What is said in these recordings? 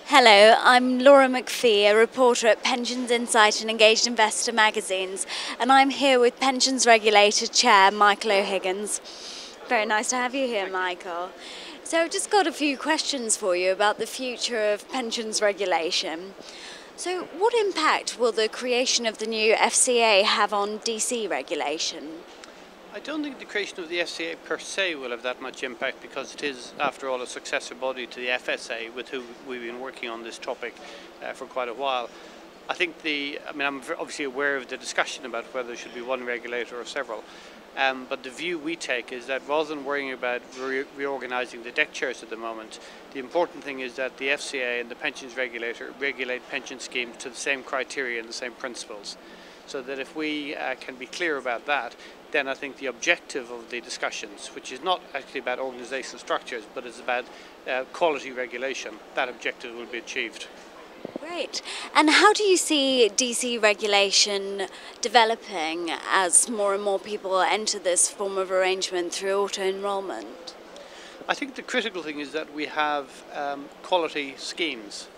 Hello, I'm Laura MacPhee, a reporter at Pensions Insight and Engaged Investor magazines, and I'm here with Pensions Regulator Chair Michael O'Higgins. Very nice to have you here, Michael. So I've just got a few questions for you about the future of pensions regulation. So what impact will the creation of the new FCA have on DC regulation? I don't think the creation of the FCA per se will have that much impact, because it is, after all, a successor body to the FSA, with whom we've been working on this topic for quite a while. I'm obviously aware of the discussion about whether there should be one regulator or several, but the view we take is that rather than worrying about reorganising the deck chairs at the moment, the important thing is that the FCA and the pensions regulator regulate pension schemes to the same criteria and the same principles. So that if we can be clear about that, then I think the objective of the discussions, which is not actually about organisational structures, but is about quality regulation, that objective will be achieved. Great. And how do you see DC regulation developing as more and more people enter this form of arrangement through auto-enrolment? I think the critical thing is that we have quality schemes.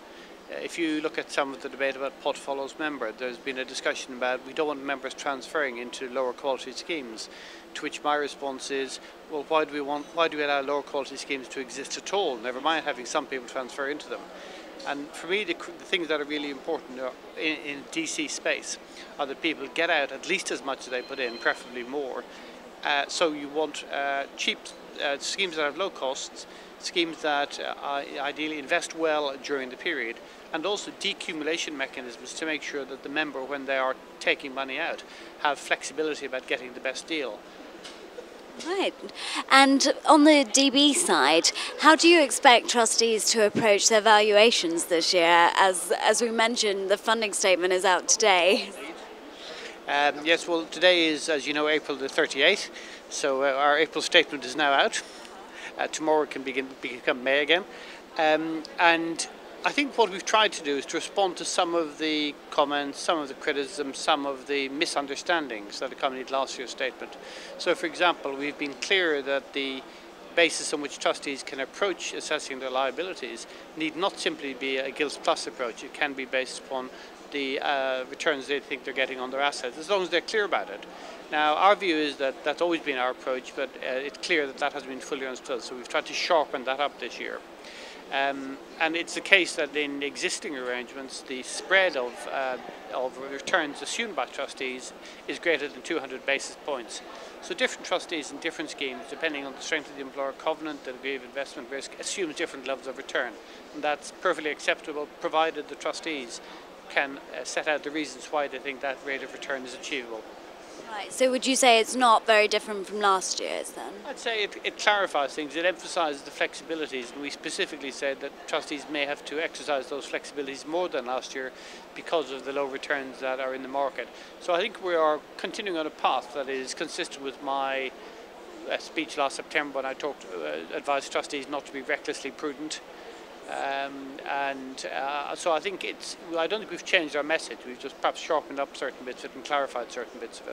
If you look at some of the debate about pot follows member, there's been a discussion about we don't want members transferring into lower quality schemes, to which my response is, well, why do we allow lower quality schemes to exist at all, never mind having some people transfer into them? And for me, the things that are really important in DC space are that people get out at least as much as they put in, preferably more. So you want cheap schemes that have low costs, schemes that ideally invest well during the period, and also decumulation mechanisms to make sure that the member, when they are taking money out, have flexibility about getting the best deal. Right. And on the DB side, how do you expect trustees to approach their valuations this year? As we mentioned, the funding statement is out today. Yes, well, today is, as you know, April the 38th, so our April statement is now out. Tomorrow it can become May again. And I think what we've tried to do is to respond to some of the comments, some of the criticism, some of the misunderstandings that accompanied last year's statement. So, for example, we've been clear that the basis on which trustees can approach assessing their liabilities need not simply be a gilts plus approach. It can be based upon the returns they think they're getting on their assets, as long as they're clear about it. Now, our view is that that's always been our approach, but it's clear that that hasn't been fully understood, so we've tried to sharpen that up this year. And it's the case that in existing arrangements, the spread of returns assumed by trustees is greater than 200 basis points. So different trustees in different schemes, depending on the strength of the employer covenant, the degree of investment risk, assumes different levels of return. And that's perfectly acceptable, provided the trustees can set out the reasons why they think that rate of return is achievable. Right, so would you say it's not very different from last year's then? I'd say it clarifies things, it emphasises the flexibilities, and we specifically said that trustees may have to exercise those flexibilities more than last year because of the low returns that are in the market. So I think we are continuing on a path that is consistent with my speech last September when I advised trustees not to be recklessly prudent. So I think I don't think we've changed our message, we've just perhaps sharpened up certain bits of it and clarified certain bits of it.